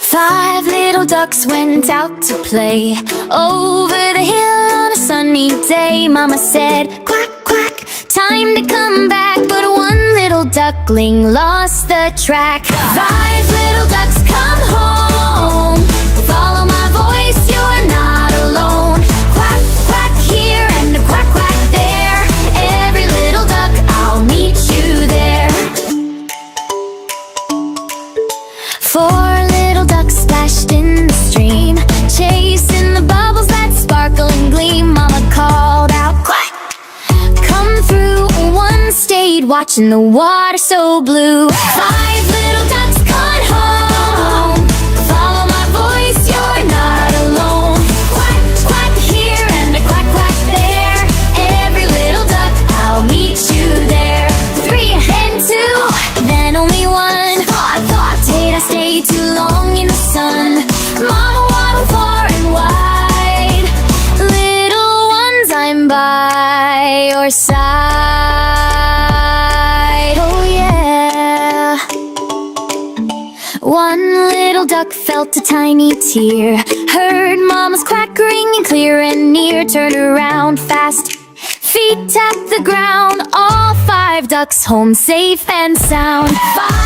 Five little ducks went out to play over the hill on a sunny day. Mama said, quack, quack, time to come back. But one little duckling lost the track. Five little ducks, come home. Follow my voice, you're not alone. Quack, quack here and a quack, quack there. Every little duck, I'll meet you there. Four little ducks splashed in the stream, chasing the bubbles that sparkle and gleam. Mama called out, quack, come through. One stayed watching the water so blue. Five little ducks gone home. Follow my voice, you're not alone. Quack, quack here and a quack, quack there. Every little duck, I'll meet you there. Three and two, then only one. Did I stay too long in the sun? Mama waddle far and wide. Little ones, I'm by your side. Oh yeah. One little duck felt a tiny tear, heard Mama's quack ringing clear and near. Turned around fast, feet tapped the ground. All five ducks home safe and sound. Five